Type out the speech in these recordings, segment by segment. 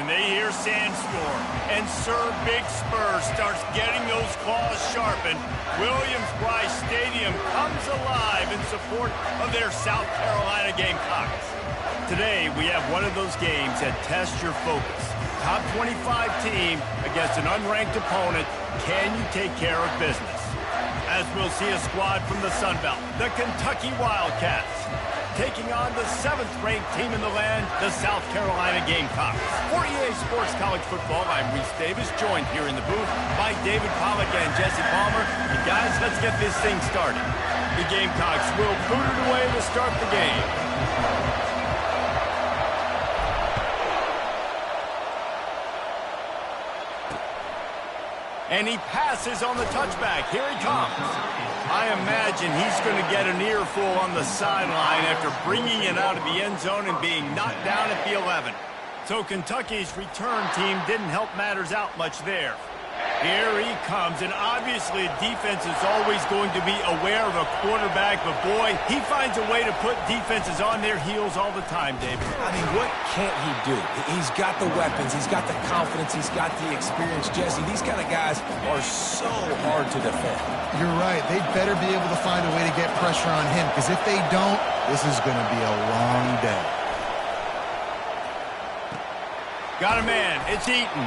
when they hear Sandstorm and Sir Big Spur starts getting those claws sharpened, Williams-Brice Stadium comes alive in support of their South Carolina Gamecocks. Today, we have one of those games that tests your focus. Top 25 team against an unranked opponent. Can you take care of business? As we'll see a squad from the Sun Belt, the Kentucky Wildcats, taking on the 7th-ranked team in the land, the South Carolina Gamecocks. For EA Sports College Football, I'm Reese Davis, joined here in the booth by David Pollack and Jesse Palmer. And guys, let's get this thing started. The Gamecocks will boot it away to start the game. And he passes on the touchback. Here he comes. I imagine he's going to get an earful on the sideline after bringing it out of the end zone and being knocked down at the 11. So Kentucky's return team didn't help matters out much there. Here he comes, and obviously defense is always going to be aware of a quarterback, but boy, he finds a way to put defenses on their heels all the time, David. I mean, what can't he do? He's got the weapons, he's got the confidence, he's got the experience. Jesse, these kind of guys are so hard to defend. You're right. They better be able to find a way to get pressure on him, because if they don't, this is going to be a long day. Got a man. It's Eaton.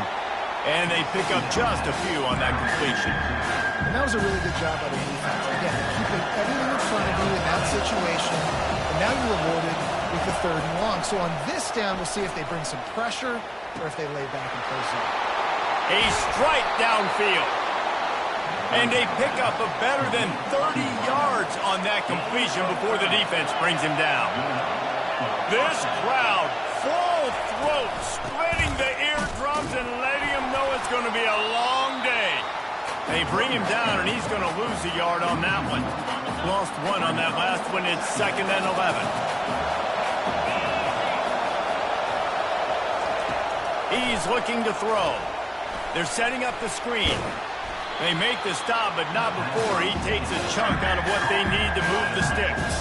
And they pick up just a few on that completion. And that was a really good job by the defense. Again, keeping everything in front of you in that situation, and now you're rewarded with the 3rd and long. So on this down, we'll see if they bring some pressure or if they lay back and close up. A strike downfield. And they pick up a better than 30 yards on that completion before the defense brings him down. This crowd, full throat, splitting the eardrums and letting him know it's going to be a long day. They bring him down, and he's going to lose a yard on that one. Lost 1 on that last one. It's 2nd and 11. He's looking to throw. They're setting up the screen. They make the stop, but not before he takes a chunk out of what they need to move the sticks.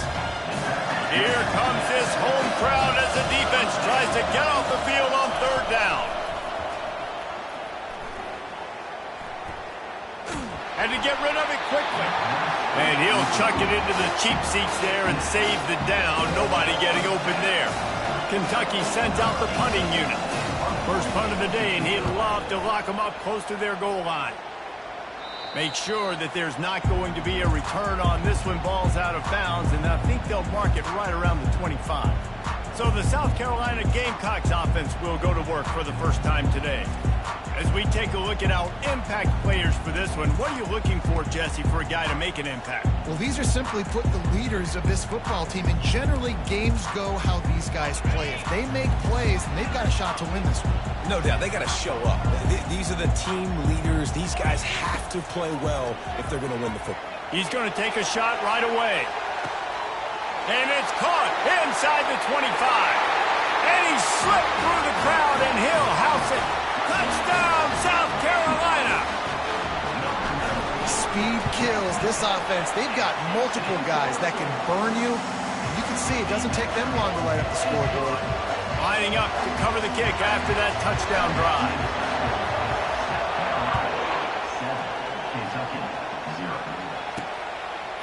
Here comes this home crowd as the defense tries to get off the field on 3rd down. And to get rid of it quickly. And he'll chuck it into the cheap seats there and save the down. Nobody getting open there. Kentucky sends out the punting unit. First punt of the day, and he'd love to lock them up close to their goal line. Make sure that there's not going to be a return on this when ball's out of bounds, and I think they'll mark it right around the 25. So the South Carolina Gamecocks offense will go to work for the first time today. As we take a look at our impact players for this one, what are you looking for, Jesse, for a guy to make an impact? Well, these are simply put the leaders of this football team, and generally games go how these guys play. If they make plays, then they've got a shot to win this one. No doubt, they got to show up. These are the team leaders. These guys have to play well if they're going to win the football. He's going to take a shot right away. And it's caught inside the 25. And he slipped through the crowd, and he'll house it. Touchdown, South Carolina! Speed kills this offense. They've got multiple guys that can burn you. You can see it doesn't take them long to light up the scoreboard. Lining up to cover the kick after that touchdown drive.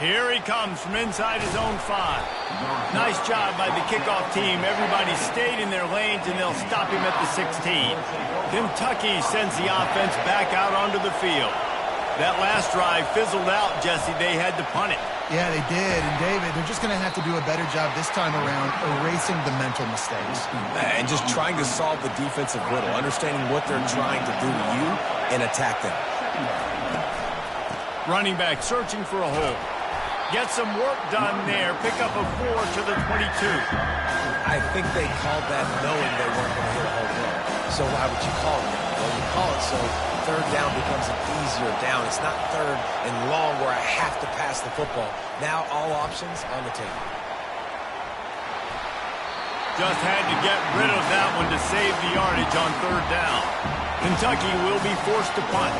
Here he comes from inside his own 5. Nice job by the kickoff team. Everybody stayed in their lanes, and they'll stop him at the 16. Kentucky sends the offense back out onto the field. That last drive fizzled out, Jesse. They had to punt it. Yeah, they did. And, David, they're just going to have to do a better job this time around erasing the mental mistakes. And just trying to solve the defensive riddle, understanding what they're trying to do to you and attack them. Running back searching for a hole. Get some work done there. Pick up a 4 to the 22. I think they called that knowing they weren't going to hit a home run. So why would you call it? Well, you call it so 3rd down becomes an easier down. It's not 3rd and long where I have to pass the football. Now all options on the table. Just had to get rid of that one to save the yardage on 3rd down. Kentucky will be forced to punt.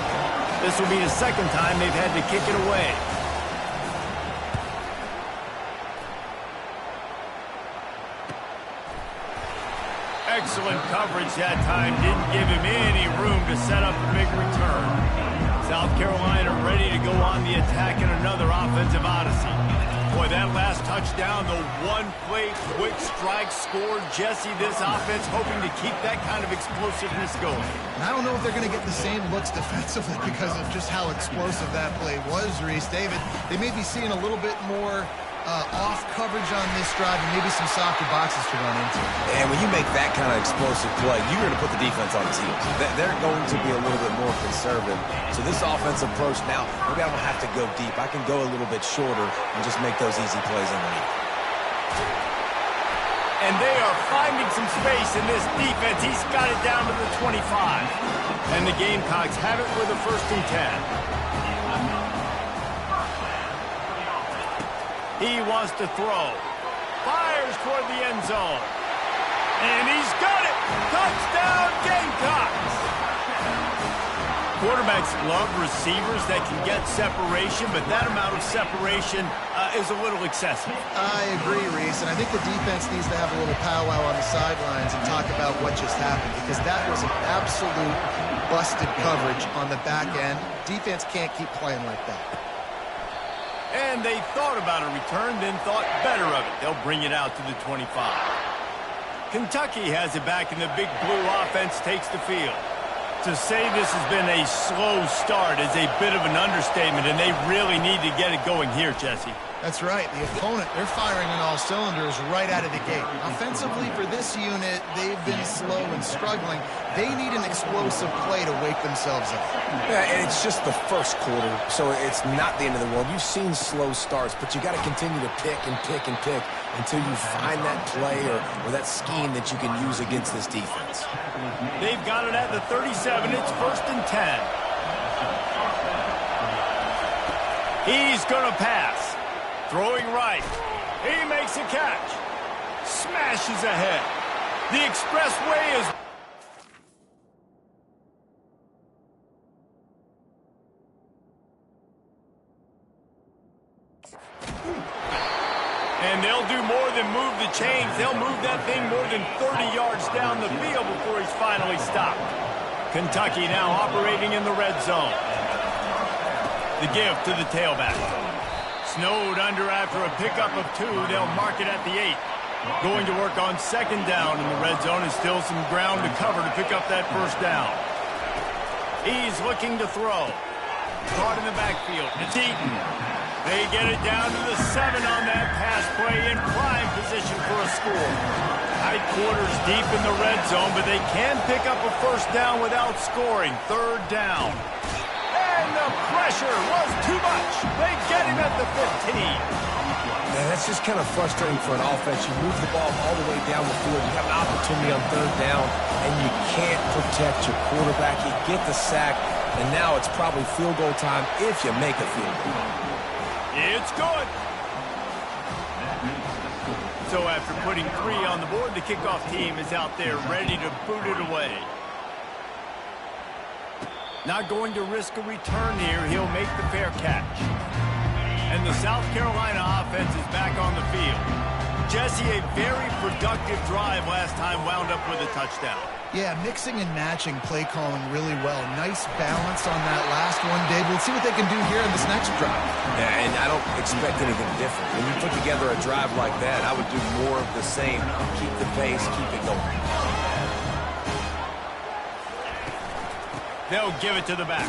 This will be the 2nd time they've had to kick it away. Excellent coverage that time. Didn't give him any room to set up a big return. South Carolina ready to go on the attack in another offensive odyssey. Boy, that last touchdown, the one-play quick strike scored. Jesse, this offense hoping to keep that kind of explosiveness going. And I don't know if they're going to get the same looks defensively because of just how explosive that play was, Reese. David, they may be seeing a little bit more off coverage on this drive and maybe some softer boxes to run into. And when you make that kind of explosive play, you're going to put the defense on its heels. They're going to be a little bit more conservative. So this offensive approach now, maybe I don't have to go deep. I can go a little bit shorter and just make those easy plays underneath. And they are finding some space in this defense. He's got it down to the 25. And the Gamecocks have it with a 1st and 10. He wants to throw. Fires toward the end zone. And he's got it! Touchdown, Gamecocks! Quarterbacks love receivers that can get separation, but that amount of separation is a little excessive. I agree, Reese, and I think the defense needs to have a little powwow on the sidelines and talk about what just happened, because that was an absolute busted coverage on the back end. Defense can't keep playing like that. And they thought about a return, then thought better of it. They'll bring it out to the 25. Kentucky has it back, and the big blue offense takes the field. To say this has been a slow start is a bit of an understatement, and they really need to get it going here, Jesse. That's right. The opponent, they're firing on all cylinders right out of the gate. Offensively, for this unit, they've been slow and struggling. They need an explosive play to wake themselves up. Yeah, and it's just the first quarter, so it's not the end of the world. You've seen slow starts, but you got to continue to pick and pick and pick until you find that play or that scheme that you can use against this defense. They've got it at the 37. It's 1st and 10. He's going to pass. Throwing right. He makes a catch. Smashes ahead. The expressway is... And they'll do more than move the chains. They'll move that thing more than 30 yards down the field before he's finally stopped. Kentucky now operating in the red zone. The give to the tailback. Snowed under after a pickup of 2. They'll mark it at the 8. Going to work on 2nd down in the red zone, and still some ground to cover to pick up that 1st down. He's looking to throw. Caught in the backfield. It's Eaton. They get it down to the 7 on that pass play, in prime position for a score. Tight quarters deep in the red zone, but they can pick up a 1st down without scoring. 3rd down. And the pressure was too much. They get him at the 15. Man, that's just kind of frustrating for an offense. You move the ball all the way down the field. You have an opportunity on 3rd down, and you can't protect your quarterback. You get the sack, and now it's probably field goal time if you make a field goal. It's good. So after putting 3 on the board, the kickoff team is out there ready to boot it away. Not going to risk a return here. He'll make the fair catch. And the South Carolina offense is back on the field. Jesse, a very productive drive last time, wound up with a touchdown. Yeah, mixing and matching play calling really well. Nice balance on that last one, Dave. We'll see what they can do here in this next drive. Yeah, and I don't expect anything different. When you put together a drive like that, I would do more of the same. Keep the pace, keep it going. They'll give it to the back.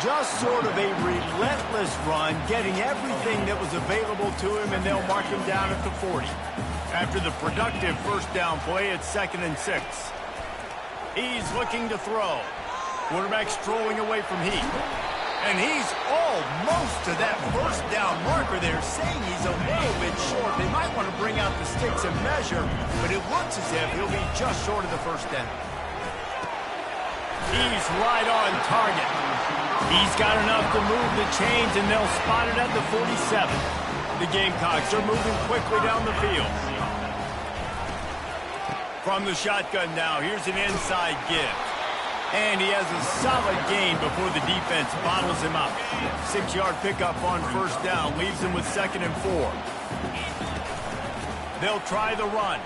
Just sort of a relentless run, getting everything that was available to him, and they'll mark him down at the 40. After the productive 1st down play, it's 2nd and 6. He's looking to throw. Quarterback strolling away from Heath. And he's almost to that 1st down marker there, saying he's a little bit short. They might want to bring out the sticks and measure, but it looks as if he'll be just short of the 1st down. He's right on target. He's got enough to move the chains, and they'll spot it at the 47. The Gamecocks are moving quickly down the field. From the shotgun now, here's an inside give. And he has a solid gain before the defense bottles him up. 6-yard pickup on 1st down, leaves him with 2nd and 4. They'll try the run.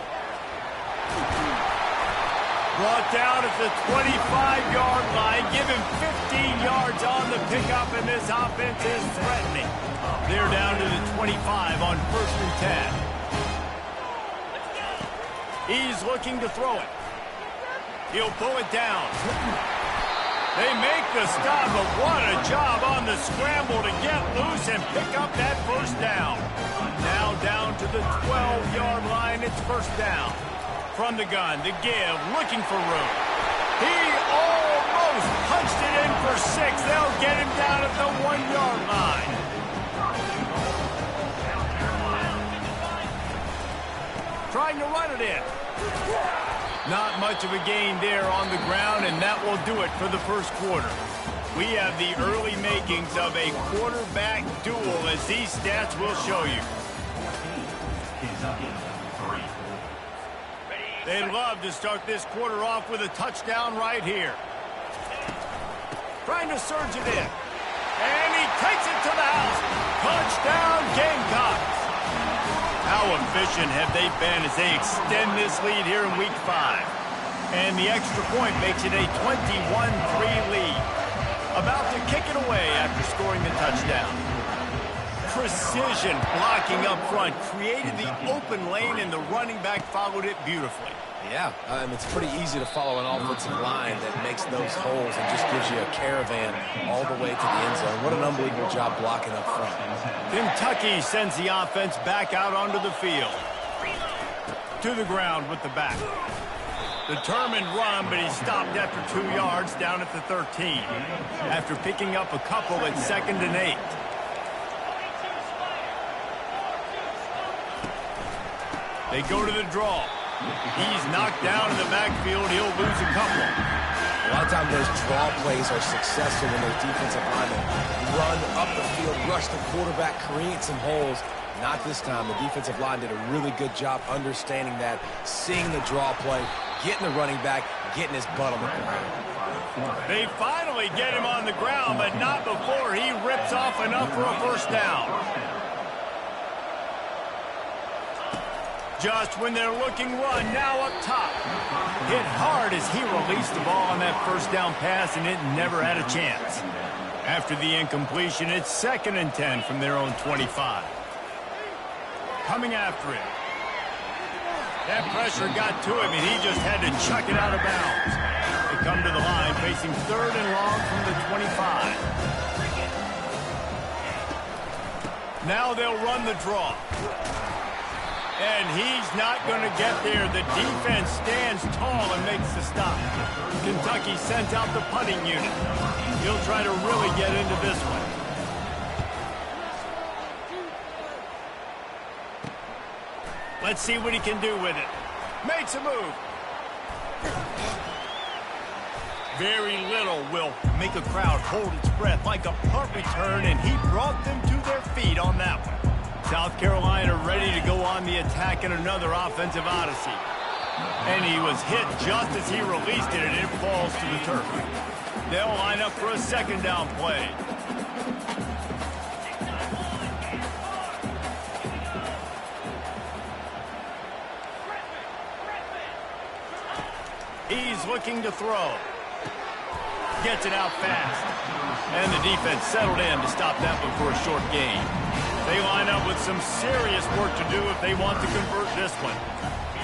Brought down at the 25-yard line. Give him 15 yards on the pickup, and this offense is threatening. They're down to the 25 on 1st and 10. He's looking to throw it. He'll pull it down. They make the stop, but what a job on the scramble to get loose and pick up that 1st down. Now down to the 12-yard line. It's 1st down. From the gun, the give, looking for room. He almost punched it in for 6. They'll get him down at the 1-yard line. Trying to run it in. Not much of a gain there on the ground, and that will do it for the 1st quarter. We have the early makings of a quarterback duel, as these stats will show you. They'd love to start this quarter off with a touchdown right here. Trying to surge it in. And he takes it to the house. Touchdown, Gamecocks. How efficient have they been as they extend this lead here in Week 5? And the extra point makes it a 21-3 lead. About to kick it away after scoring the touchdown. Precision blocking up front, created the open lane, and the running back followed it beautifully. Yeah, it's pretty easy to follow an offensive line that makes those holes and just gives you a caravan all the way to the end zone. What an unbelievable job blocking up front. Kentucky sends the offense back out onto the field. To the ground with the back. Determined run, but he stopped after 2 yards down at the 13. After picking up a couple at 2nd and 8. They go to the draw. He's knocked down in the backfield. He'll lose a couple. A lot of times those draw plays are successful when those defensive linemen run up the field, rush the quarterback, create some holes. Not this time. The defensive line did a really good job understanding that, seeing the draw play, getting the running back, getting his butt on the ground. They finally get him on the ground, but not before he rips off enough for a 1st down. Just when they're looking run, now up top. Hit hard as he released the ball on that 1st down pass, and it never had a chance. After the incompletion, it's 2nd and 10 from their own 25. Coming after him. That pressure got to him, and he just had to chuck it out of bounds. They come to the line, facing 3rd and long from the 25. Now they'll run the draw. And he's not going to get there. The defense stands tall and makes the stop. Kentucky sends out the punting unit. He'll try to really get into this one. Let's see what he can do with it. Makes a move. Very little will make a crowd hold its breath like a punt return, and he brought them to their feet on that one. South Carolina ready to go on the attack in another offensive odyssey. And he was hit just as he released it, and it falls to the turf. They'll line up for a 2nd down play. He's looking to throw. Gets it out fast. And the defense settled in to stop that one for a short gain. They line up with some serious work to do if they want to convert this one.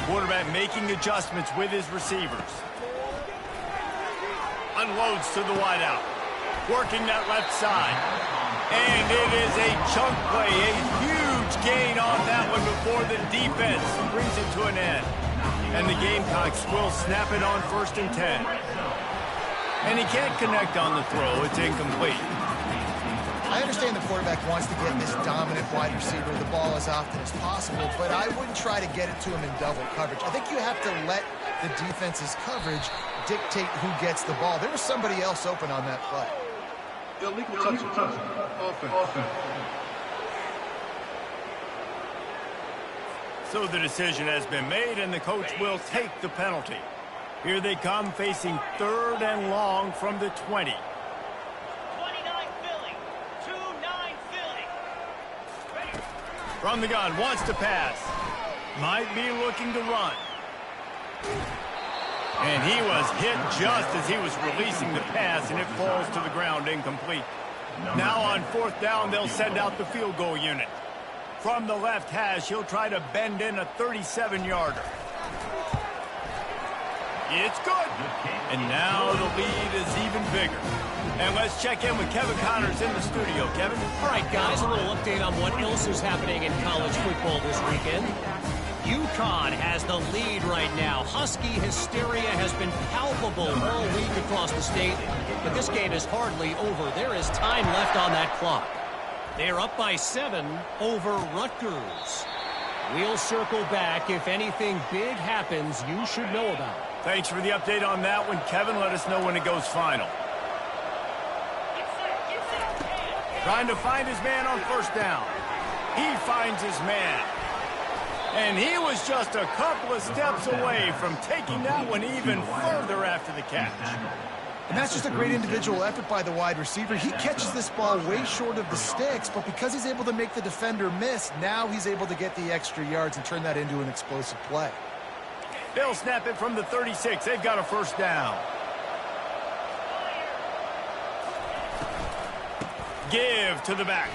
Quarterback making adjustments with his receivers. Unloads to the wideout. Working that left side. And it is a chunk play. A huge gain on that one before the defense brings it to an end. And the Gamecocks will snap it on 1st and 10. And he can't connect on the throw. It's incomplete. I understand the quarterback wants to get this dominant wide receiver the ball as often as possible, but I wouldn't try to get it to him in double coverage. I think you have to let the defense's coverage dictate who gets the ball. There was somebody else open on that play. Illegal touch. Offense. So the decision has been made, and the coach will take the penalty. Here they come, facing 3rd and long from the 20. 29 Philly. 2-9 Philly. From the gun, wants to pass. Might be looking to run. And he was hit just as he was releasing the pass, and it falls to the ground incomplete. Now on 4th down, they'll send out the field goal unit. From the left hash, he'll try to bend in a 37-yarder. It's good. And now the lead is even bigger. And let's check in with Kevin Connors in the studio. Kevin? All right, guys, a little update on what else is happening in college football this weekend. UConn has the lead right now. Husky hysteria has been palpable all week across the state, but this game is hardly over. There is time left on that clock. They're up by 7 over Rutgers. We'll circle back. If anything big happens, you should know about it. Thanks for the update on that one, Kevin. Let us know when it goes final. Trying to find his man on 1st down. He finds his man. And he was just a couple of steps away from taking that one even further after the catch. And that's just a great individual effort by the wide receiver. He catches this ball way short of the sticks, but because he's able to make the defender miss, now he's able to get the extra yards and turn that into an explosive play. They'll snap it from the 36. They've got a 1st down. Give to the back.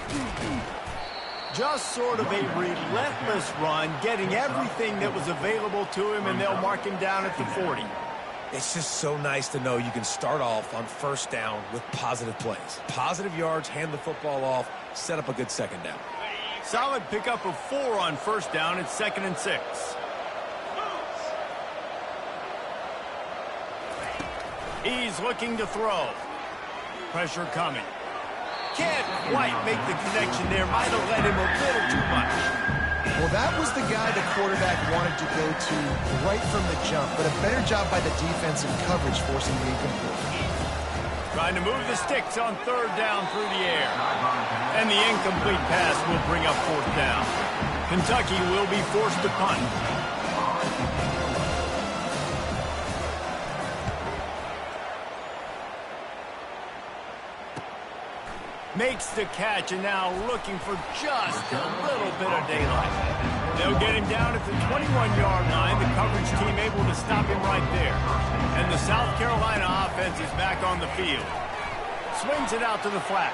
Just sort of a relentless run, getting everything that was available to him, and they'll mark him down at the 40. It's just so nice to know you can start off on 1st down with positive plays. Positive yards, hand the football off, set up a good 2nd down. Solid pickup of 4 on 1st down. It's 2nd and 6. He's looking to throw. Pressure coming. Can't quite make the connection there. Might have led him a little too much. Well, that was the guy the quarterback wanted to go to right from the jump, but a better job by the defense in coverage forcing the incomplete. Trying to move the sticks on 3rd down through the air. And the incomplete pass will bring up 4th down. Kentucky will be forced to punt. Makes the catch, and now looking for just a little bit of daylight. They'll get him down at the 21-yard line. The coverage team able to stop him right there. And the South Carolina offense is back on the field. Swings it out to the flat.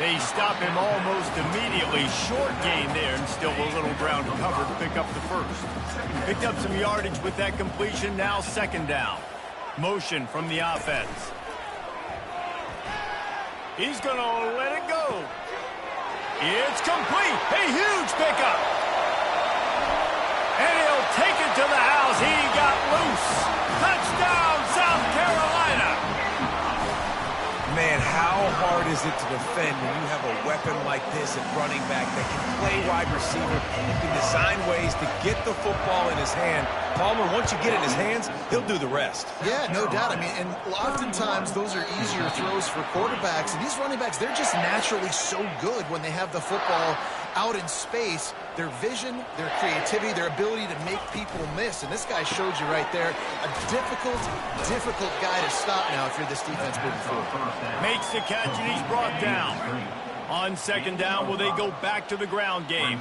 They stop him almost immediately. Short gain there, and still a little ground cover to pick up the 1st. Picked up some yardage with that completion. Now 2nd down. Motion from the offense. He's going to let it go. It's complete. A huge pickup. And he'll take it to the house. He got loose. Touchdown, South Carolina. Man, how hard is it to defend when you have a weapon like this at running back that can play wide receiver, who can design ways to get the football in his hand? Palmer, once you get it in his hands, he'll do the rest. Yeah, no doubt. I mean, and oftentimes those are easier throws for quarterbacks. And these running backs, they're just naturally so good when they have the football out in space. Their vision, their creativity, their ability to make people miss. And this guy showed you right there, a difficult guy to stop now if you're this defense moving forward. Makes the catch, and he's brought down. On 2nd down, will they go back to the ground game?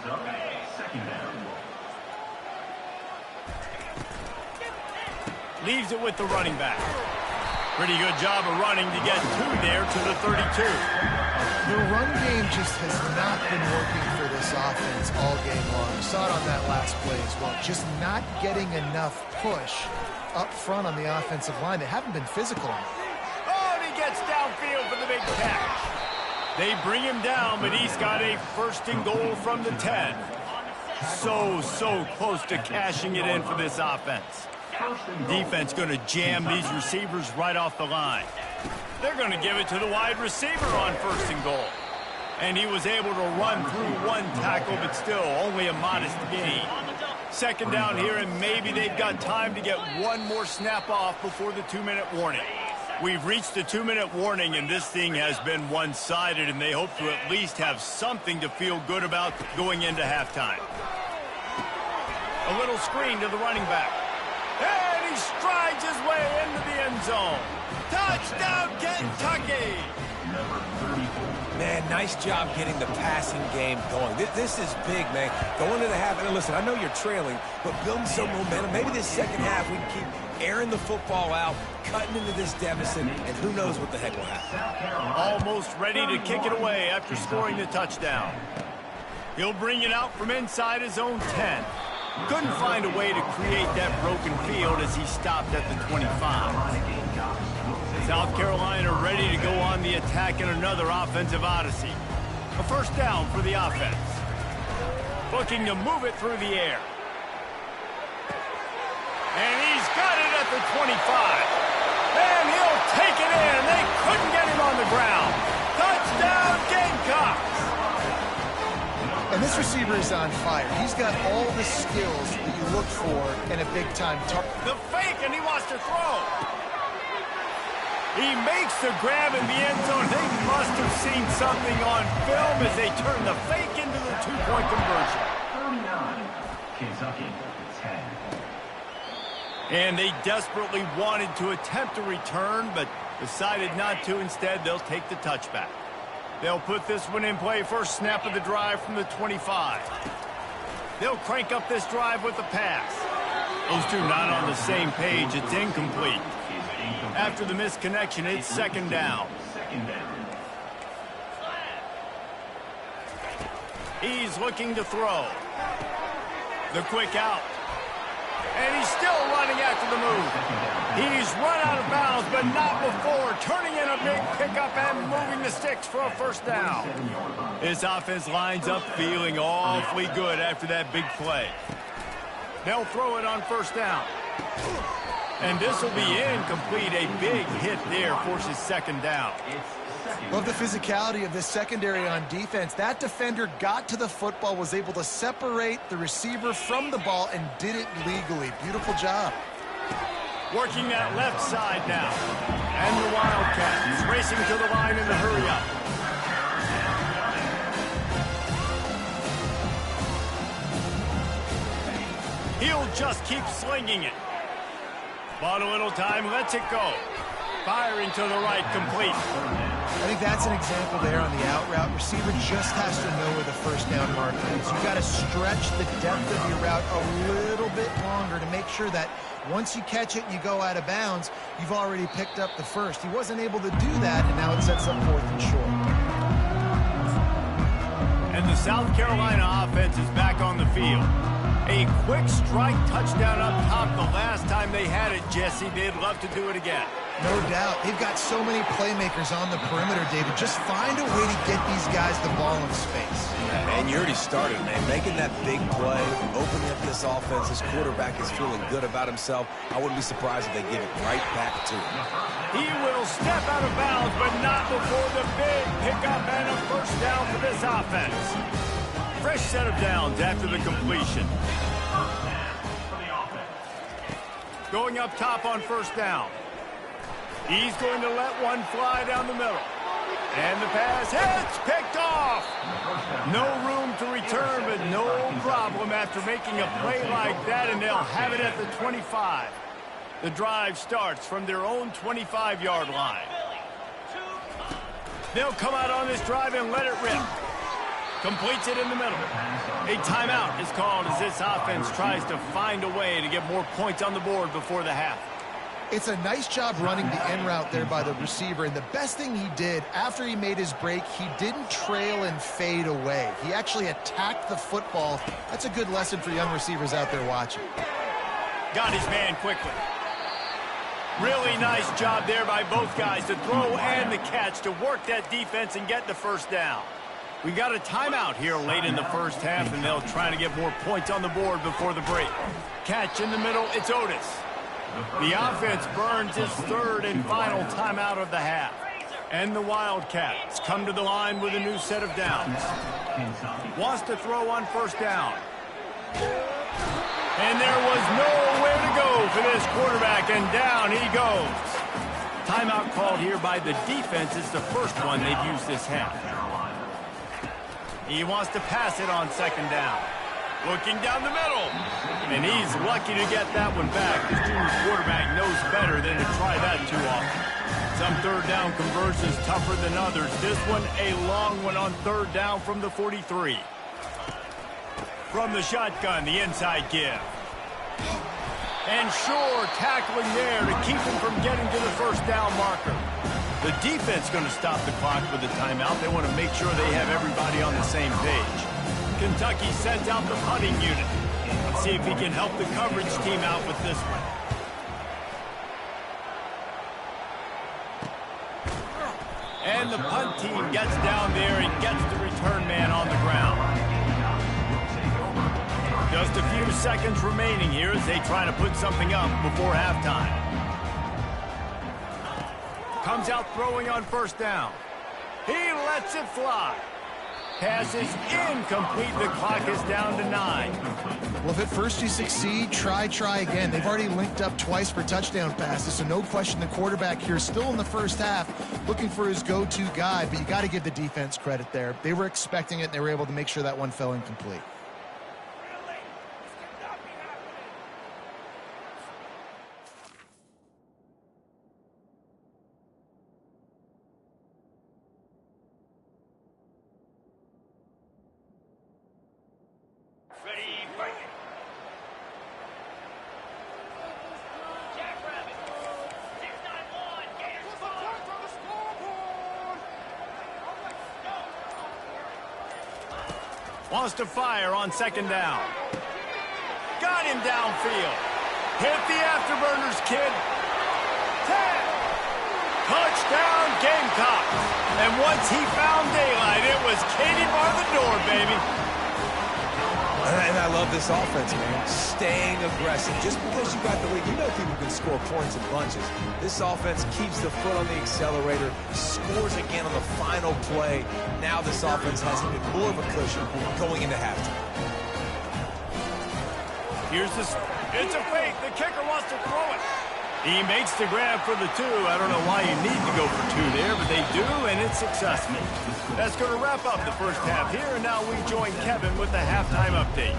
Leaves it with the running back. Pretty good job of running to get 2 there to the 32. The run game just has not been working for this offense all game long. You saw it on that last play as well. Just not getting enough push up front on the offensive line. They haven't been physical. Oh, and he gets downfield for the big catch. They bring him down, but he's got a 1st and goal from the 10. So close to cashing it in for this offense. Defense going to jam these receivers right off the line. They're going to give it to the wide receiver on 1st and goal. And he was able to run through 1 tackle, but still only a modest gain. 2nd down here, and maybe they've got time to get 1 more snap off before the 2-minute warning. We've reached the 2-minute warning, and this thing has been one-sided, and they hope to at least have something to feel good about going into halftime. A little screen to the running back. And he strides his way into the end zone. Touchdown, Kentucky! Man, nice job getting the passing game going. This is big, man. Going to the half, and listen, I know you're trailing, but building some momentum. Maybe this second half we can keep airing the football out, cutting into this deficit, and who knows what the heck will happen. Almost ready to kick it away after scoring the touchdown. He'll bring it out from inside his own 10. Couldn't find a way to create that broken field as he stopped at the 25. South Carolina ready to go on the attack in another offensive odyssey. A first down for the offense. Looking to move it through the air. And he's got it at the 25. And he'll take it in. They couldn't get him on the ground. Touchdown, Gamecocks! And this receiver is on fire. He's got all the skills that you look for in a big-time target. The fake, and he wants to throw. He makes the grab in the end zone. They must have seen something on film as they turn the fake into the two-point conversion. 39, Kentucky, 10. And they desperately wanted to attempt a return, but decided not to. Instead, they'll take the touchback. They'll put this one in play first snap of the drive from the 25. They'll crank up this drive with the pass. Those two not on the same page. It's incomplete. After the misconnection, it's second down. He's looking to throw. The quick out. And he's still running after the move. He's run out of bounds, but not before. Turning in a big pickup and moving the sticks for a first down. His offense lines up feeling awfully good after that big play. They'll throw it on first down. And this will be incomplete. A big hit there forces second down. Love the physicality of this secondary on defense. That defender got to the football, was able to separate the receiver from the ball, and did it legally. Beautiful job. Working that left side now. And the Wildcats racing to the line in the hurry-up. He'll just keep slinging it. Bought a little time, lets it go. Firing to the right, complete. I think that's an example there on the out route. Receiver just has to know where the first down marker is. You got to stretch the depth of your route a little bit longer to make sure that once you catch it and you go out of bounds, you've already picked up the first. He wasn't able to do that, and now it sets up fourth and short. And the South Carolina offense is back on the field. A quick strike touchdown up top the last time they had it, Jesse. They'd love to do it again. No doubt. They've got so many playmakers on the perimeter, David. Just find a way to get these guys the ball in space. Yeah, man, you already started, man. Making that big play, opening up this offense. This quarterback is feeling good about himself. I wouldn't be surprised if they give it right back to him. He will step out of bounds, but not before the big pickup and a first down for this offense. Fresh set of downs after the completion. Going up top on first down. He's going to let one fly down the middle. And the pass hits, picked off. No room to return, but no problem after making a play like that, and they'll have it at the 25. The drive starts from their own 25-yard line. They'll come out on this drive and let it rip. Completes it in the middle. A timeout is called as this offense tries to find a way to get more points on the board before the half. It's a nice job running the in route there by the receiver, and the best thing he did after he made his break, he didn't trail and fade away. He actually attacked the football. That's a good lesson for young receivers out there watching. Got his man quickly. Really nice job there by both guys, the throw and the catch, to work that defense and get the first down. We got a timeout here late in the first half, and they'll try to get more points on the board before the break. Catch in the middle, it's Otis. The offense burns its third and final timeout of the half. And the Wildcats come to the line with a new set of downs. Wants to throw on first down. And there was nowhere to go for this quarterback, and down he goes. Timeout called here by the defense. It's the first one they've used this half. He wants to pass it on second down. Looking down the middle. And he's lucky to get that one back. The junior quarterback knows better than to try that too often. Some third down conversions tougher than others. This one, a long one on third down from the 43. From the shotgun, the inside give. And sure, tackling there to keep him from getting to the first down marker. The defense going to stop the clock with a timeout. They want to make sure they have everybody on the same page. Kentucky sends out the punting unit. Let's see if he can help the coverage team out with this one. And the punt team gets down there and gets the return man on the ground. Just a few seconds remaining here as they try to put something up before halftime. Comes out throwing on first down. He lets it fly. Pass is incomplete. The clock is down to 9. Well, if at first you succeed, try again. They've already linked up twice for touchdown passes, so no question the quarterback here still in the first half looking for his go-to guy, but you got to give the defense credit there. They were expecting it, and they were able to make sure that one fell incomplete. Wants to fire on second down. Got him downfield. Hit the afterburners, kid. 10. Touchdown, Gamecocks. And once he found daylight, it was Katie bar the door, baby. And I love this offense, man. Staying aggressive. Just because you got the lead, you know people can score points in bunches. This offense keeps the foot on the accelerator, scores again on the final play. Now this offense has even more of a cushion going into halftime. Here's the... It's a fake. The kicker wants to throw it. He makes the grab for the 2. I don't know why you need to go for 2 there, but they do, and it's successful. That's going to wrap up the first half here, and now we join Kevin with the halftime update.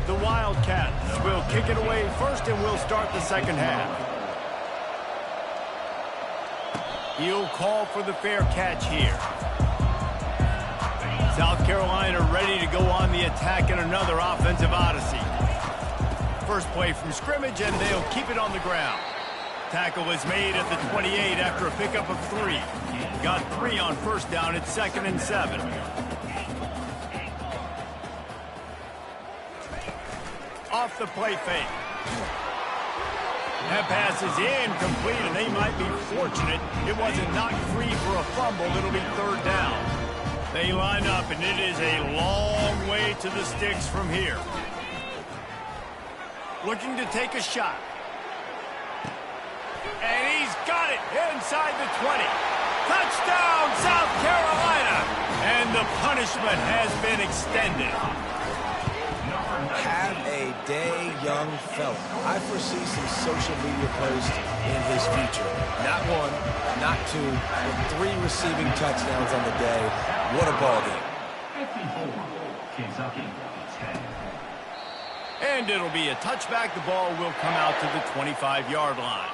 The Wildcats will kick it away first, and we'll start the second half. He'll call for the fair catch here. South Carolina ready to go on the attack in another offensive odyssey. First play from scrimmage, and they'll keep it on the ground. Tackle is made at the 28 after a pickup of 3. Got 3 on first down. It's 2nd and 7. Off the play fake. That pass is incomplete, and they might be fortunate it wasn't knocked free for a fumble. It'll be 3rd down. They line up, and it is a long way to the sticks from here. Looking to take a shot. And he's got it inside the 20. Touchdown, South Carolina! And the punishment has been extended. Have a day, young fella. I foresee some social media posts in his future. Not 1, not 2, but 3 receiving touchdowns on the day. What a ball game. 54, Kentucky, 10. And it'll be a touchback. The ball will come out to the 25-yard line.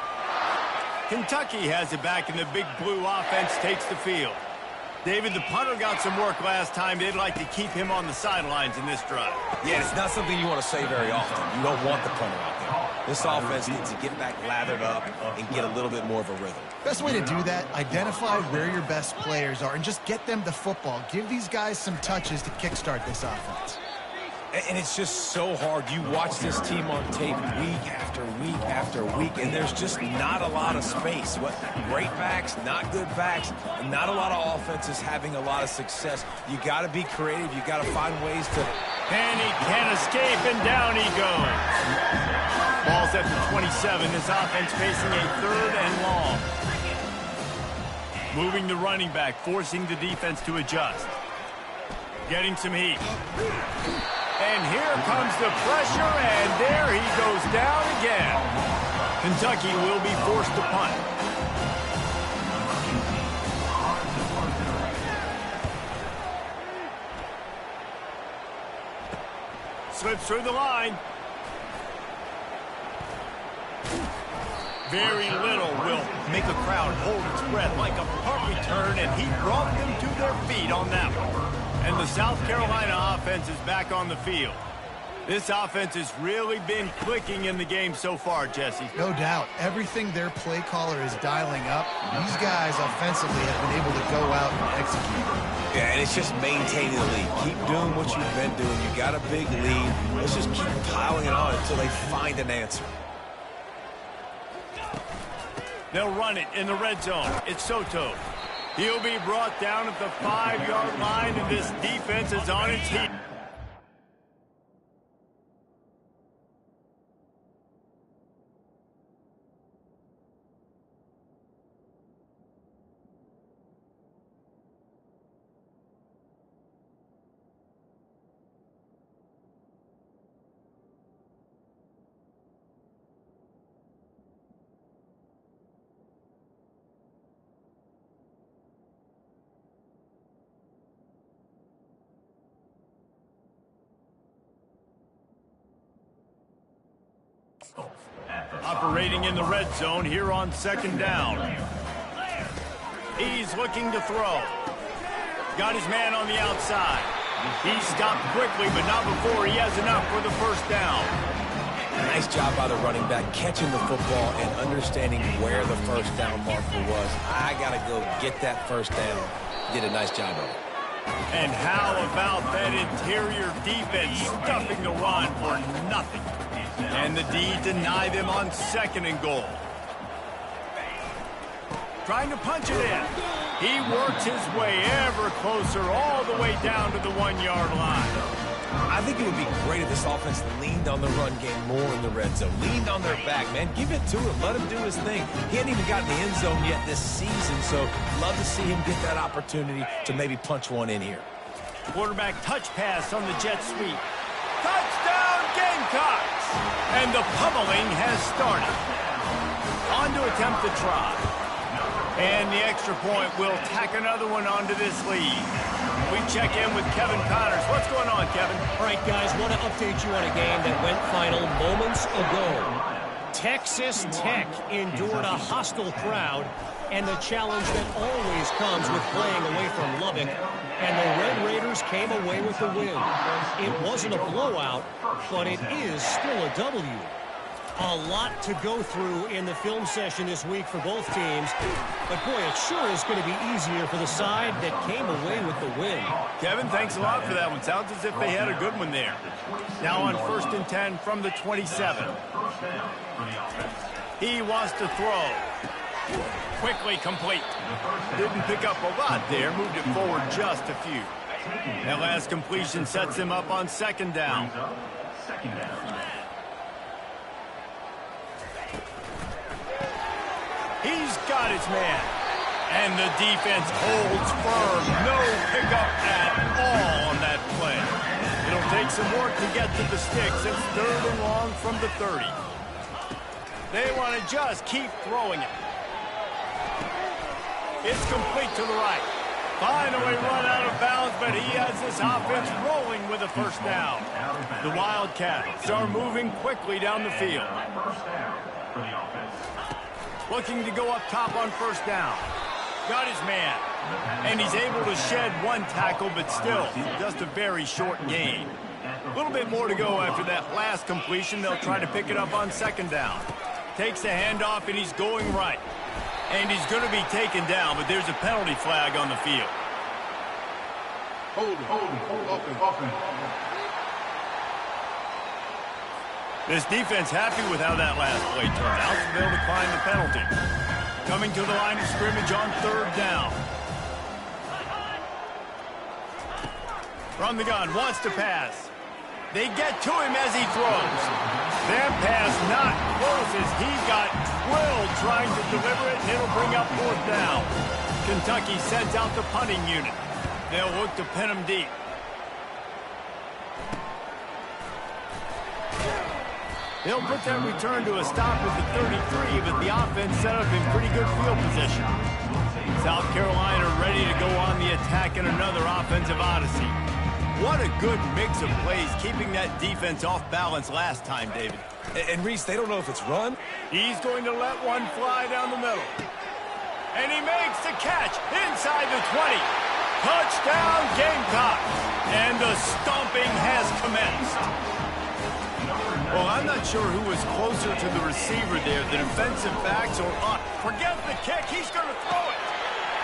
Kentucky has it back, and the big blue offense takes the field. David, the punter got some work last time. They'd like to keep him on the sidelines in this drive. Yeah, it's not something you want to say very often. You don't want the punter out there. This offense needs to get back lathered up and get a little bit more of a rhythm. Best way to do that, identify where your best players are and just get them the football. Give these guys some touches to kickstart this offense. And it's just so hard. You watch this team on tape week after week after week, and there's just not a lot of space. What great backs, not good backs, not a lot of offenses having a lot of success. You got to be creative. You got to find ways to... And he can't escape, and down he goes. Ball's at the 27. This offense facing a 3rd and long. Moving the running back, forcing the defense to adjust. Getting some heat. And here comes the pressure, and there he goes down again. Kentucky will be forced to punt. Slips through the line. Very little will make a crowd hold its breath like a punt return, and he brought them to their feet on that one. And the South Carolina offense is back on the field. This offense has really been clicking in the game so far, Jesse. No doubt. Everything their play caller is dialing up, these guys offensively have been able to go out and execute. Yeah, and it's just maintaining the lead. Keep doing what you've been doing. You got a big lead. Let's just keep piling it on until they find an answer. They'll run it in the red zone. It's Soto. He'll be brought down at the 5-yard line, and this defense is on its heels. Operating in the red zone here on 2nd down. He's looking to throw. Got his man on the outside. He stopped quickly, but not before he has enough for the first down. Nice job by the running back catching the football and understanding where the first down marker was. I got to go get that first down. Did a nice job of it. And how about that interior defense stuffing the run for nothing? And the D deny them on 2nd and goal. Trying to punch it in. He works his way ever closer all the way down to the 1-yard line. I think it would be great if this offense leaned on the run game more in the red zone. Leaned on their back, man. Give it to him. Let him do his thing. He hadn't even gotten the end zone yet this season, so love to see him get that opportunity to maybe punch one in here. Quarterback touch pass on the jet sweep. Touchdown Gamecocks! And the pummeling has started. On to attempt the try. And the extra point will tack another one onto this lead. We check in with Kevin Connors. What's going on, Kevin? All right, guys, want to update you on a game that went final moments ago. Texas Tech endured a hostile crowd and the challenge that always comes with playing away from Lubbock, and the Red Raiders came away with the win. It wasn't a blowout, but it is still a W. A lot to go through in the film session this week for both teams, but boy, it sure is going to be easier for the side that came away with the win. Kevin, thanks a lot for that one. Sounds as if they had a good one there. Now on 1st and 10 from the 27. He wants to throw. Quickly complete. Didn't pick up a lot there, moved it forward just a few. That last completion sets him up on 2nd down. He's got his man. And the defense holds firm. No pickup at all on that play. It'll take some work to get to the sticks. It's 3rd and long from the 30. They want to just keep throwing it. It's complete to the right. Finally run out of bounds, but he has this offense rolling with a first down. The Wildcats are moving quickly down the field. Looking to go up top on 1st down. Got his man. And he's able to shed one tackle, but still just a very short gain. A little bit more to go after that last completion. They'll try to pick it up on 2nd down. Takes the handoff, and he's going right. And he's going to be taken down, but there's a penalty flag on the field. Hold it. This defense happy with how that last play turned out, so they'll decline the penalty. Coming to the line of scrimmage on 3rd down. From the gun, wants to pass. They get to him as he throws. That pass not close as he got drilled trying to deliver it, and it'll bring up 4th down. Kentucky sends out the punting unit. They'll look to pin him deep. They'll put that return to a stop with the 33, but the offense set up in pretty good field position. South Carolina ready to go on the attack in another offensive odyssey. What a good mix of plays, keeping that defense off balance last time, David. And Reese, they don't know if it's run. He's going to let one fly down the middle. And he makes the catch inside the 20. Touchdown, Gamecocks. And the stomping has commenced. Well, I'm not sure who was closer to the receiver there, the defensive backs or us. Forget the kick. He's going to throw it.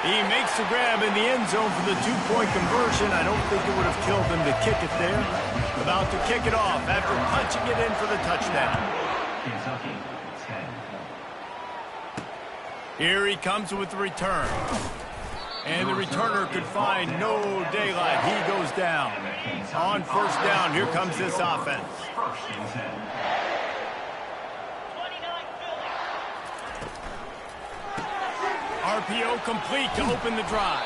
He makes the grab in the end zone for the two-point conversion. I don't think it would have killed him to kick it there. About to kick it off after punching it in for the touchdown. Kentucky, 10. Here he comes with the return. And the returner could find no daylight. He goes down. On first down, here comes this offense. First and 10. 29 Philly. RPO complete to open the drive.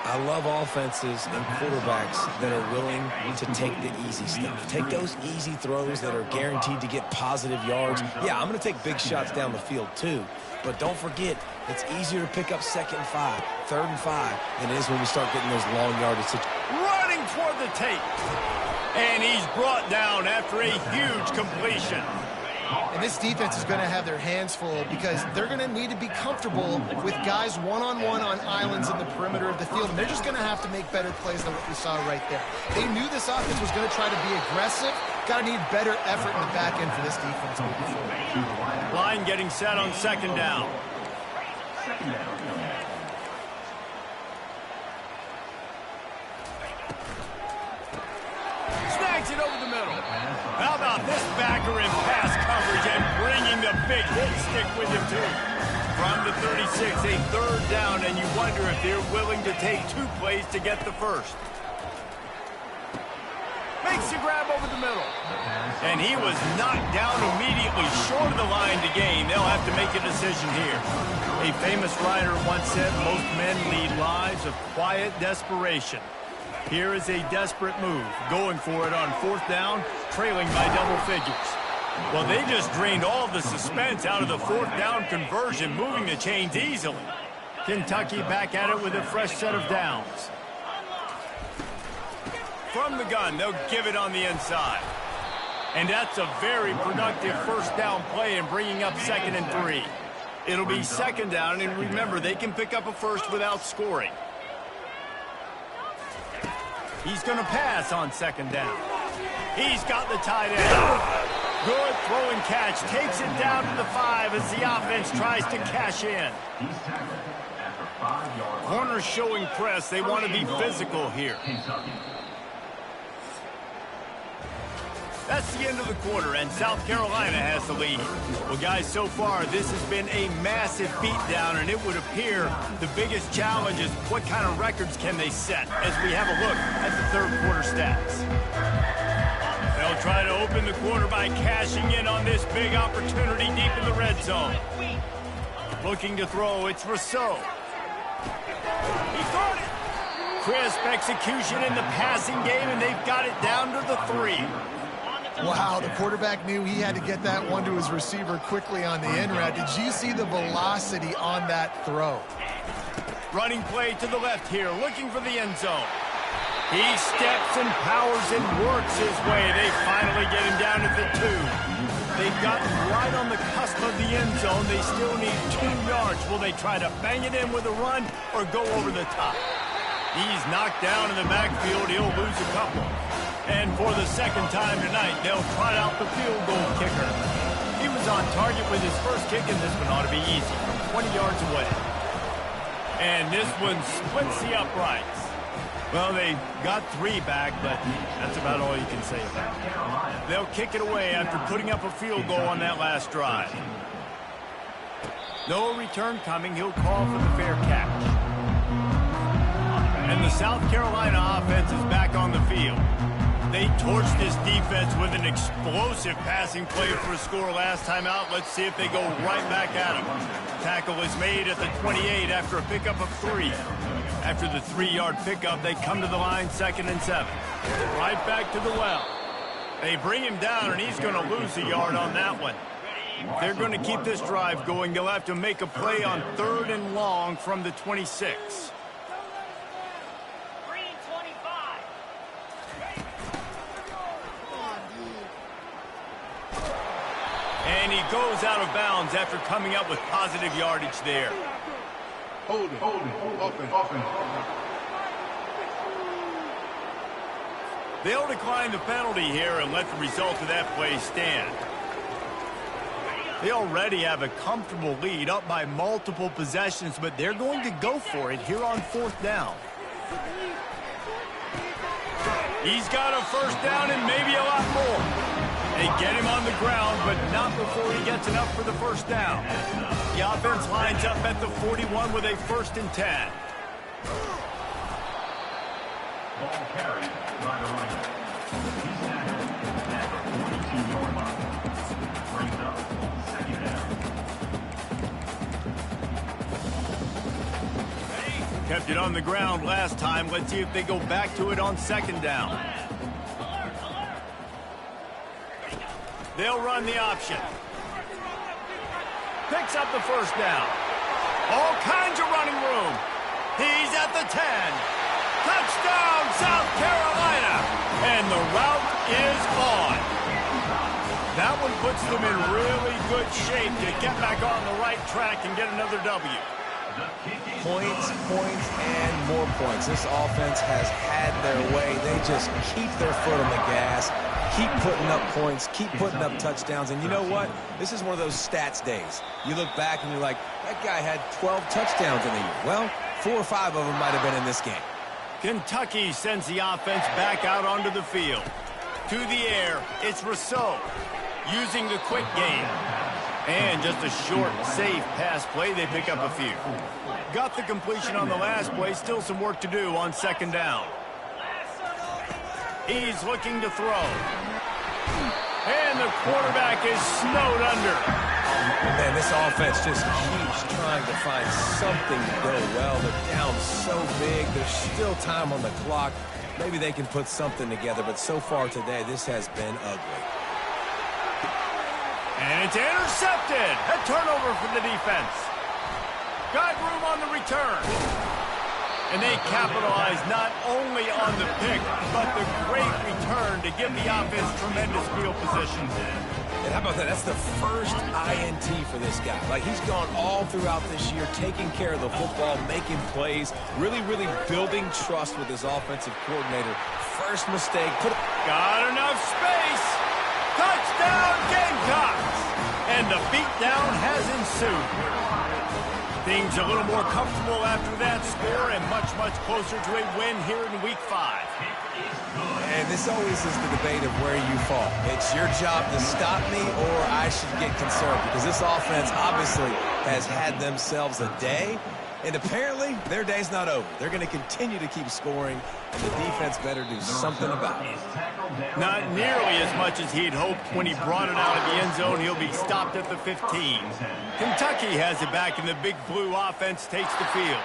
I love offenses and quarterbacks that are willing to take the easy stuff. Take those easy throws that are guaranteed to get positive yards. Yeah, I'm going to take big shots down the field too. But don't forget, it's easier to pick up 2nd and 5, 3rd and 5 than it is when we start getting those long yardage situations. Running toward the tape. And he's brought down after a huge completion. And this defense is going to have their hands full because they're going to need to be comfortable with guys one-on-one on islands in the perimeter of the field. And they're just going to have to make better plays than what we saw right there. They knew this offense was going to try to be aggressive. Got to need better effort in the back end for this defense moving forward. Line getting set on 2nd down. Second down. Snags it over the middle. How about this backer in pass coverage and bringing the big hit stick with him too. From the 36, a 3rd down, and you wonder if they're willing to take 2 plays to get the first. Makes the grab over the middle. And he was knocked down immediately short of the line to gain. They'll have to make a decision here. A famous writer once said, most men lead lives of quiet desperation. Here is a desperate move, going for it on 4th down, trailing by double figures. Well, they just drained all the suspense out of the 4th down conversion, moving the chains easily. Kentucky back at it with a fresh set of downs. From the gun, they'll give it on the inside. And that's a very productive 1st down play in bringing up 2nd and 3. It'll be 2nd down, and remember, they can pick up a first without scoring. He's going to pass on 2nd down. He's got the tight end. Good throw and catch. Takes it down to the 5 as the offense tries to cash in. He's tackled after 5 yards. Corners showing press. They want to be physical here. Kentucky. That's the end of the quarter, and South Carolina has the lead. Well, guys, so far, this has been a massive beatdown, and it would appear the biggest challenge is what kind of records can they set as we have a look at the 3rd quarter stats. They'll try to open the quarter by cashing in on this big opportunity deep in the red zone. Looking to throw, it's Rousseau. He caught it. Crisp execution in the passing game, and they've got it down to the 3. Wow, the quarterback knew he had to get that one to his receiver quickly on the in route. Did you see the velocity on that throw? Running play to the left here, looking for the end zone. He steps and powers and works his way. They finally get him down at the 2. They've gotten right on the cusp of the end zone. They still need 2 yards. Will they try to bang it in with a run or go over the top? He's knocked down in the backfield. He'll lose a couple. And for the 2nd time tonight, they'll trot out the field goal kicker. He was on target with his first kick, and this one ought to be easy, 20 yards away. And this one splits the uprights. Well, they got 3 back, but that's about all you can say about it. They'll kick it away after putting up a field goal on that last drive. No return coming. He'll call for the fair catch. And the South Carolina offense is back on the field. They torched this defense with an explosive passing play for a score last time out. Let's see if they go right back at him. Tackle is made at the 28 after a pickup of 3. After the 3-yard pickup, they come to the line 2nd and 7. Right back to the well. They bring him down, and he's going to lose a yard on that one. They're going to keep this drive going. They'll have to make a play on 3rd and long from the 26. And he goes out of bounds after coming up with positive yardage there. Hold it. Offense. They'll decline the penalty here and let the result of that play stand. They already have a comfortable lead up by multiple possessions, but they're going to go for it here on 4th down. He's got a first down and maybe a lot more. They get him on the ground, but not before he gets enough for the first down. The offense lines up at the 41 with a 1st and 10. Ball carried by the running back. He's tackled at the 42-yard line. Brings up 2nd down. Kept it on the ground last time. Let's see if they go back to it on 2nd down. They'll run the option. Picks up the first down. All kinds of running room. He's at the 10. Touchdown, South Carolina. And the route is on. That one puts them in really good shape to get back on the right track and get another W. Points, and more points. This offense has had their way. They just keep their foot on the gas, keep putting up points, keep putting up touchdowns. And you know what? This is one of those stats days. You look back and you're like, that guy had 12 touchdowns in the year. Well, 4 or 5 of them might have been in this game. Kentucky sends the offense back out onto the field. To the air, it's Rousseau using the quick game. And just a short, safe pass play, they pick up a few. Got the completion on the last play, still some work to do on 2nd down. He's looking to throw. And the quarterback is snowed under. Man, this offense just keeps trying to find something to go well. They're down so big. There's still time on the clock. Maybe they can put something together, but so far today, this has been ugly. And it's intercepted. A turnover for the defense. Got room on the return. And they capitalize not only on the pick, but the great return to give the offense tremendous field position. And how about that? That's the first INT for this guy. Like, he's gone all throughout this year, taking care of the football, making plays, really building trust with his offensive coordinator. First mistake. Got enough space. Touchdown, Gamecocks! And the beatdown has ensued. Things a little more comfortable after that score and much closer to a win here in Week 5. And this always is the debate of where you fall. It's your job to stop me or I should get concerned because this offense obviously has had themselves a day. And apparently, their day's not over. They're going to continue to keep scoring, and the defense better do something about it. Not nearly as much as he'd hoped when he brought it out of the end zone. He'll be stopped at the 15. Kentucky has it back, and the Big Blue offense takes the field.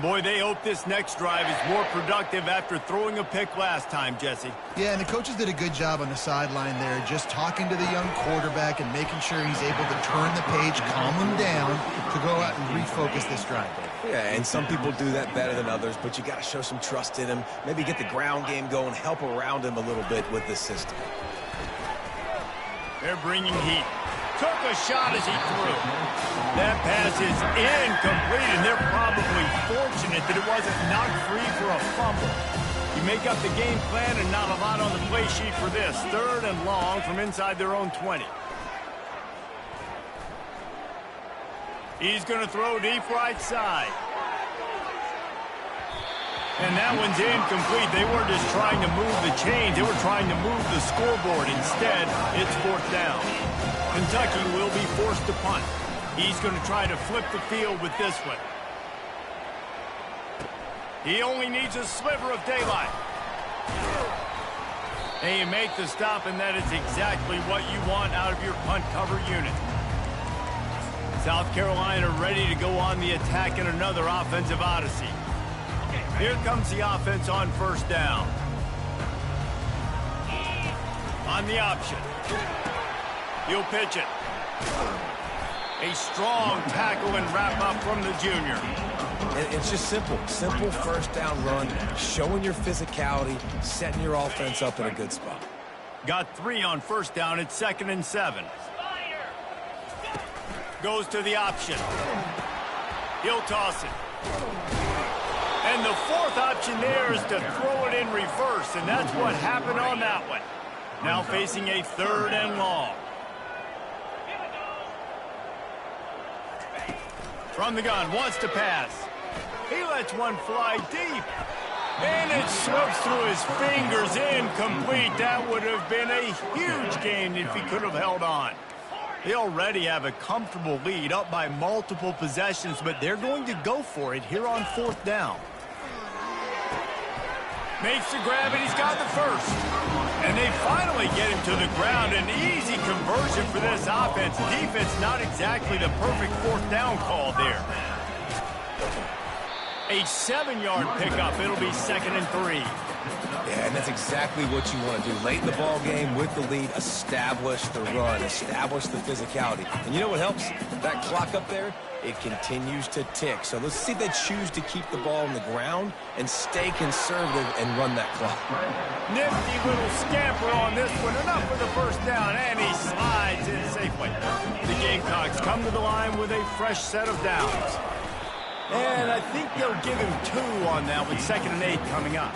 Boy, they hope this next drive is more productive after throwing a pick last time, Jesse. Yeah, and the coaches did a good job on the sideline there, just talking to the young quarterback and making sure he's able to turn the page, calm him down to go out and refocus this drive. Yeah, and some people do that better than others, but you got to show some trust in him, maybe get the ground game going, help around him a little bit with this system. They're bringing heat. Took a shot as he threw. That pass is incomplete, and they're probably fortunate that it wasn't knocked free for a fumble. You make up the game plan and not a lot on the play sheet for this. 3rd and long from inside their own 20. He's going to throw deep right side. And that one's incomplete. They weren't just trying to move the chains. They were trying to move the scoreboard. Instead, it's 4th down. Kentucky will be forced to punt. He's going to try to flip the field with this one. He only needs a sliver of daylight. They make the stop, and that is exactly what you want out of your punt cover unit. South Carolina ready to go on the attack in another offensive odyssey. Here comes the offense on 1st down. On the option. He'll pitch it. A strong tackle and wrap up from the junior. It's just simple 1st down run, showing your physicality, setting your offense up in a good spot. Got 3 on 1st down. It's 2nd and 7. Goes to the option. He'll toss it. And the fourth option there is to throw it in reverse, and that's what happened on that one. Now facing a 3rd and long. From the gun, wants to pass. He lets one fly deep. And it slips through his fingers, incomplete. That would have been a huge gain if he could have held on. They already have a comfortable lead, up by multiple possessions, but they're going to go for it here on 4th down. Makes the grab, and he's got the first. And they finally get him to the ground. An easy conversion for this offense. Defense, not exactly the perfect 4th down call there. A 7-yard pickup. It'll be 2nd and 3. Yeah, and that's exactly what you want to do. Late in the ball game with the lead, establish the run, establish the physicality. And you know what helps? That clock up there, it continues to tick. So let's see if they choose to keep the ball on the ground and stay conservative and run that clock. Nifty little scamper on this one. Enough for the first down, and he slides in safely. The Gamecocks come to the line with a fresh set of downs. And I think they'll give him 2 on that with 2nd and 8 coming up.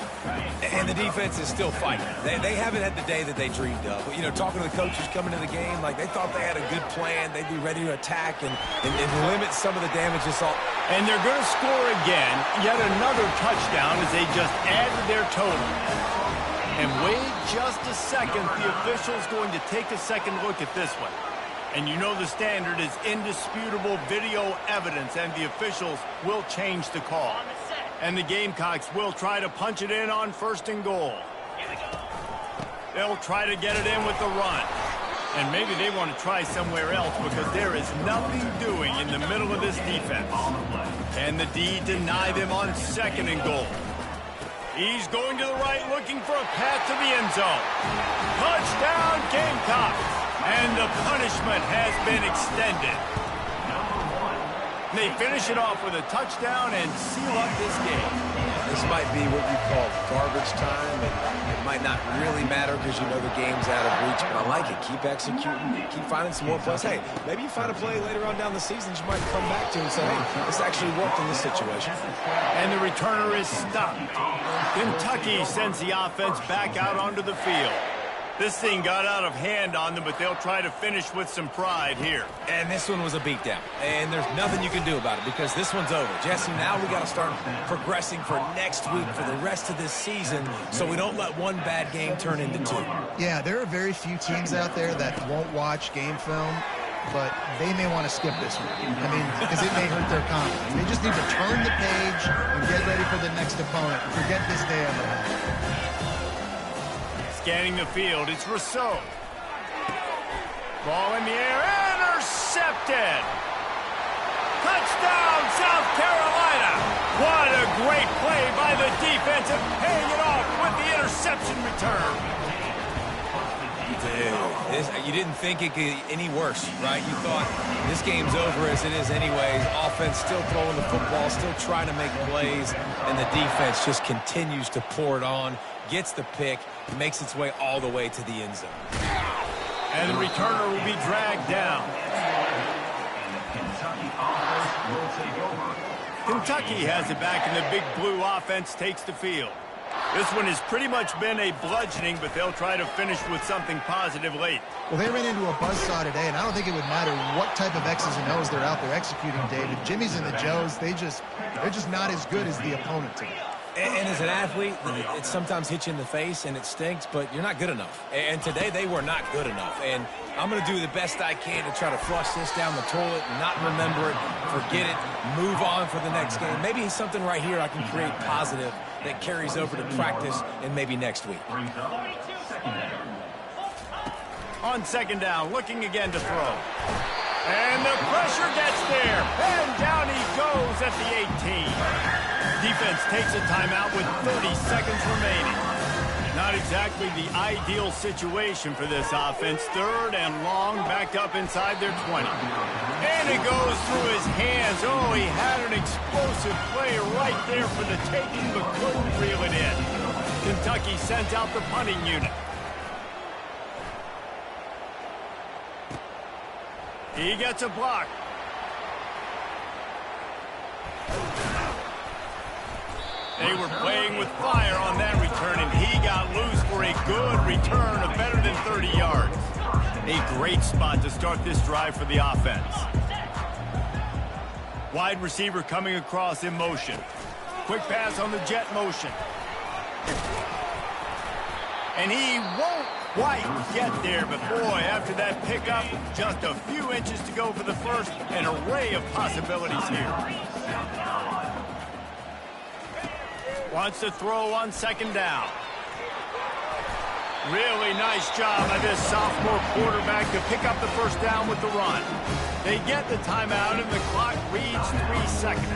And the defense is still fighting. They haven't had the day that they dreamed of. You know, talking to the coaches coming to the game, like they thought they had a good plan. They'd be ready to attack and limit some of the damage this all. And they're going to score again, yet another touchdown as they just added their total. And wait just a second, the official's going to take a second look at this one. And you know the standard is indisputable video evidence, and the officials will change the call. And the Gamecocks will try to punch it in on 1st and goal. They'll try to get it in with the run. And maybe they want to try somewhere else because there is nothing doing in the middle of this defense. And the D deny them on 2nd and goal. He's going to the right, looking for a path to the end zone. Touchdown, Gamecocks! And the punishment has been extended. They finish it off with a touchdown and seal up this game. This might be what you call garbage time, and it might not really matter because you know the game's out of reach, but I like it. Keep executing, keep finding some more plays. Hey, maybe you find a play later on down the season you might come back to and say, hey, this actually worked in this situation. And the returner is stopped. Kentucky sends the offense back out onto the field. This thing got out of hand on them, but they'll try to finish with some pride here. And this one was a beatdown. And there's nothing you can do about it because this one's over. Jesse, now we got to start progressing for next week for the rest of this season so we don't let one bad game turn into 2. Yeah, there are very few teams out there that won't watch game film, but they may want to skip this one. I mean, because it may hurt their confidence. They just need to turn the page and get ready for the next opponent. Forget this day on the half. Scanning the field, it's Rousseau. Ball in the air, intercepted! Touchdown, South Carolina! What a great play by the defense and paying it off with the interception return. Dude, you didn't think it could get any worse, right? You thought this game's over as it is anyways. Offense still throwing the football, still trying to make plays, and the defense just continues to pour it on, gets the pick, makes its way all the way to the end zone. And the returner will be dragged down. Kentucky has it back, and the big blue offense takes the field. This one has pretty much been a bludgeoning, but they'll try to finish with something positive late. Well, they ran into a buzzsaw today, and I don't think it would matter what type of X's and O's they're out there executing, David. Jimmy's and the Joes, they're just not as good as the opponent team. And as an athlete, it sometimes hits you in the face and it stinks, but you're not good enough. And today they were not good enough. And I'm going to do the best I can to try to flush this down the toilet, not remember it, forget it, move on for the next game. Maybe something right here I can create positive that carries over to practice and maybe next week. On 2nd down, looking again to throw. And the pressure gets there. And down he goes at the 18. Defense takes a timeout with 30 seconds remaining. Not exactly the ideal situation for this offense. 3rd and long, backed up inside their 20. And it goes through his hands. Oh, he had an explosive play right there for the taking, but couldn't reel it in. Kentucky sends out the punting unit. He gets a block. They were playing with fire on that return, and he got loose for a good return of better than 30 yards. A great spot to start this drive for the offense. Wide receiver coming across in motion. Quick pass on the jet motion. And he won't quite get there, but boy, after that pickup, just a few inches to go for the first. An array of possibilities here. Wants to throw on second down. Really nice job by this sophomore quarterback to pick up the first down with the run. They get the timeout, and the clock reads 3 seconds.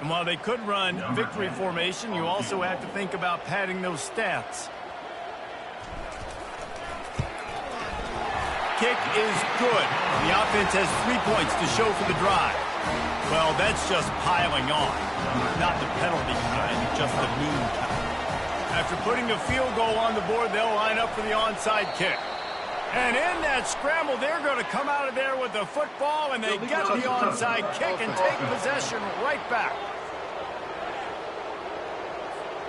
And while they could run victory formation, you also have to think about padding those stats. Kick is good. The offense has 3 points to show for the drive. Well, that's just piling on. Not the penalty kind, just the mean kind. After putting the field goal on the board, they'll line up for the onside kick. And in that scramble, they're going to come out of there with the football, and they get the onside kick and take possession right back.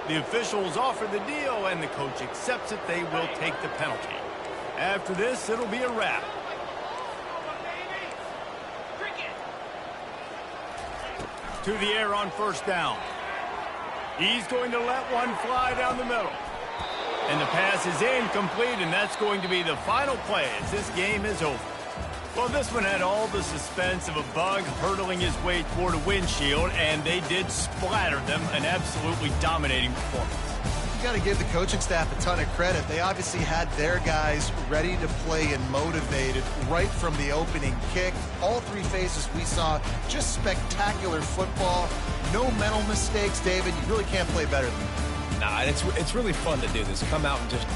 The officials offer the deal, and the coach accepts it. They will take the penalty. After this, it'll be a wrap. To the air on first down. He's going to let one fly down the middle. And the pass is incomplete, and that's going to be the final play as this game is over. Well, this one had all the suspense of a bug hurtling his way toward a windshield, and they did splatter them. An absolutely dominating performance. You got to give the coaching staff a ton of credit. They obviously had their guys ready to play and motivated right from the opening kick. All 3 phases we saw, just spectacular football. No mental mistakes, David. You really can't play better than that. Nah, it's really fun to do this. Come out and just